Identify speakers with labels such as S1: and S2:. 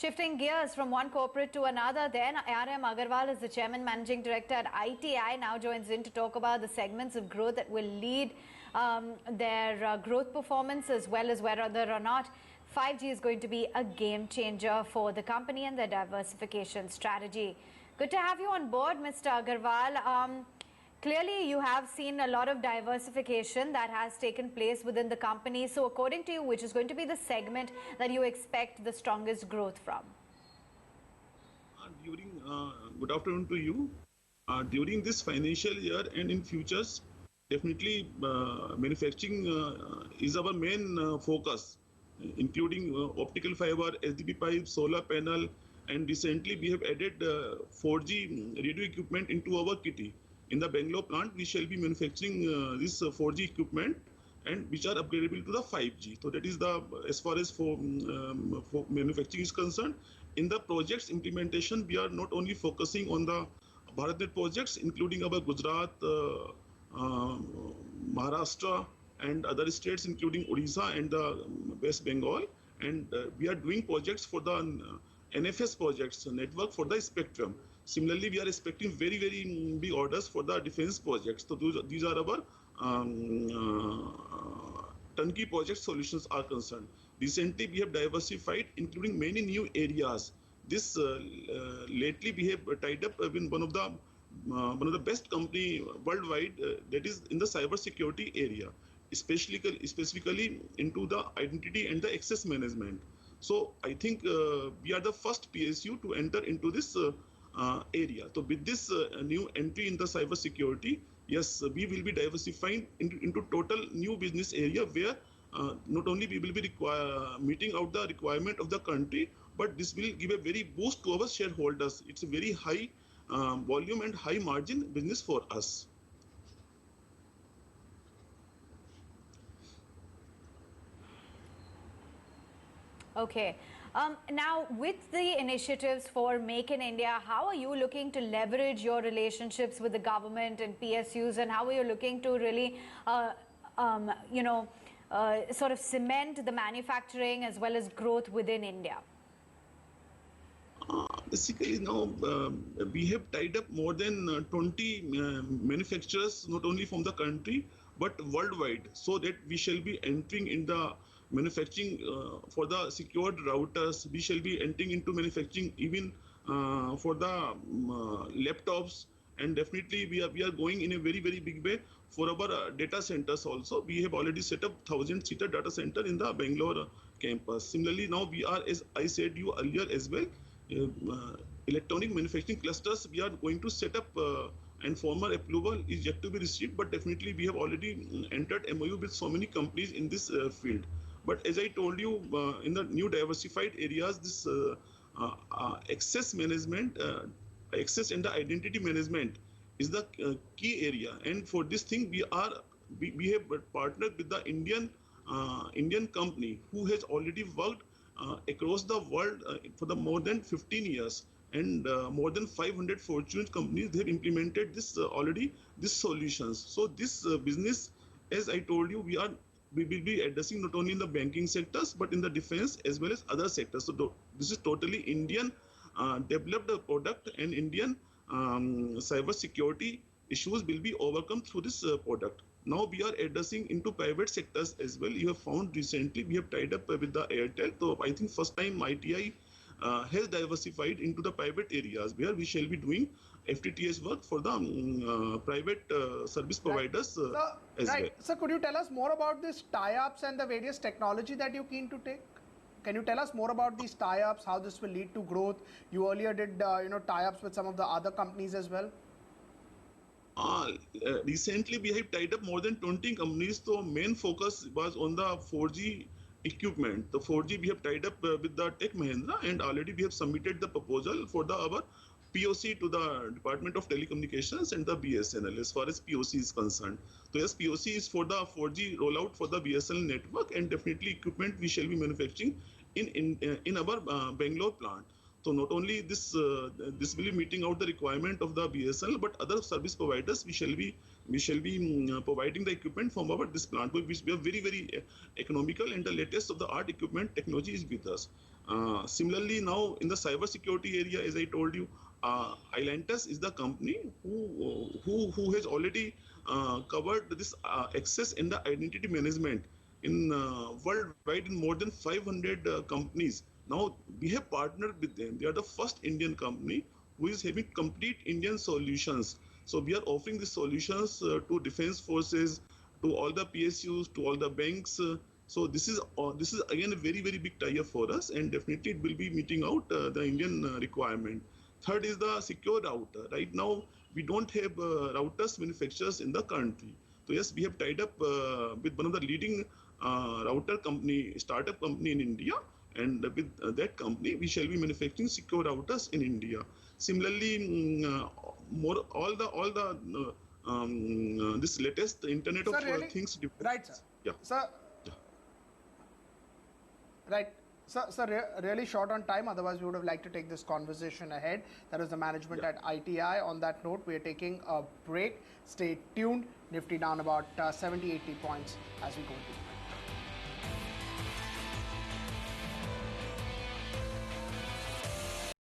S1: Shifting gears from one corporate to another, then ARM Agarwal is the chairman managing director at ITI, now joins in to talk about the segments of growth that will lead their growth performance, as well as whether or not 5G is going to be a game changer for the company and their diversification strategy. Good to have you on board, Mr. Agarwal. Clearly, you have seen a lot of diversification that has taken place within the company. So according to you, which is going to be the segment that you expect the strongest growth from?
S2: Good afternoon to you. During this financial year and in futures, definitely manufacturing is our main focus, including optical fiber, SDP pipe, solar panel, and recently we have added 4G radio equipment into our kitty. In the Bangalore plant, we shall be manufacturing this 4G equipment and which are upgradable to the 5G. So that is the as far as for manufacturing is concerned. In the projects implementation, we are not only focusing on the BharatNet projects, including our Gujarat, Maharashtra, and other states, including Odisha and the West Bengal. And we are doing projects for the NFS projects, network for the spectrum. Similarly, we are expecting very big orders for the defense projects. So these are our turnkey project solutions are concerned. Recently, we have diversified, including many new areas. This lately we have tied up with one of the best company worldwide that is in the cyber security area, specifically into the identity and the access management. So I think we are the first PSU to enter into this area. So with this new entry in the cyber security, yes, we will be diversifying into total new business area where not only we will be meeting out the requirement of the country, but this will give a very boost to our shareholders. It's a very high volume and high margin business for us.
S1: Okay. Now, with the initiatives for Make in India, how are you looking to leverage your relationships with the government and PSUs, and how are you looking to really, sort of cement the manufacturing as well as growth within India?
S2: Basically, now we have tied up more than 20 manufacturers, not only from the country, but worldwide, so that we shall be entering in the manufacturing for the secured routers. We shall be entering into manufacturing even for the laptops, and definitely we are going in a very big way for our data centers also. We have already set up 1,000-seater data center in the Bangalore campus. Similarly, now we are, as I said you earlier as well, electronic manufacturing clusters we are going to set up, and formal approval is yet to be received, but definitely we have already entered MOU with so many companies in this field. But as I told you, in the new diversified areas, this access management, access and the identity management is the key area. And for this thing, we have partnered with the Indian company who has already worked across the world for the more than 15 years, and more than 500 Fortune companies they have implemented this already these solutions. So this business, as I told you, we will be addressing not only in the banking sectors but in the defense as well as other sectors. So this is totally Indian developed product, and Indian cyber security issues will be overcome through this product. Now we are addressing into private sectors as well. You have found recently we have tied up with the Airtel. So I think first time ITI has diversified into the private areas where we shall be doing FTTH work for the private service providers as well.
S3: So could you tell us more about these tie-ups and the various technology that you're keen to take? Can you tell us more about these tie-ups, how this will lead to growth? You earlier did tie-ups with some of the other companies as well.
S2: Recently, we have tied up more than 20 companies. So main focus was on the 4G equipment. The 4G we have tied up with the Tech Mahindra, and already we have submitted the proposal for our POC to the Department of Telecommunications and the BSNL as far as POC is concerned. So yes, POC is for the 4G rollout for the BSNL network, and definitely equipment we shall be manufacturing in our Bangalore plant. So not only this this will be meeting out the requirement of the BSNL, but other service providers we shall be providing the equipment from our this plant, which we are very economical, and the latest of the art equipment technology is with us. Similarly, now in the cybersecurity area, as I told you, Ilantus is the company who has already covered this access and the identity management in worldwide in more than 500 companies. Now we have partnered with them. They are the first Indian company who is having complete Indian solutions. So we are offering these solutions to defense forces, to all the PSUs, to all the banks. So this is again a very big tie-up for us, and definitely it will be meeting out the Indian requirement. Third is the secure router. Right now we don't have routers manufacturers in the country. So yes, we have tied up with one of the leading router company, startup company in India, and with that company we shall be manufacturing secure routers in India. Similarly, more all the this latest Internet of
S3: Sir, really?
S2: Things
S3: Right, sir.
S2: devices. Yeah.
S3: Sir,
S2: Yeah.
S3: right. Really short on time. Otherwise, we would have liked to take this conversation ahead. That was the management
S2: Yeah.
S3: at ITI. On that note, we are taking a break. Stay tuned. Nifty down about 70, 80 points as we go into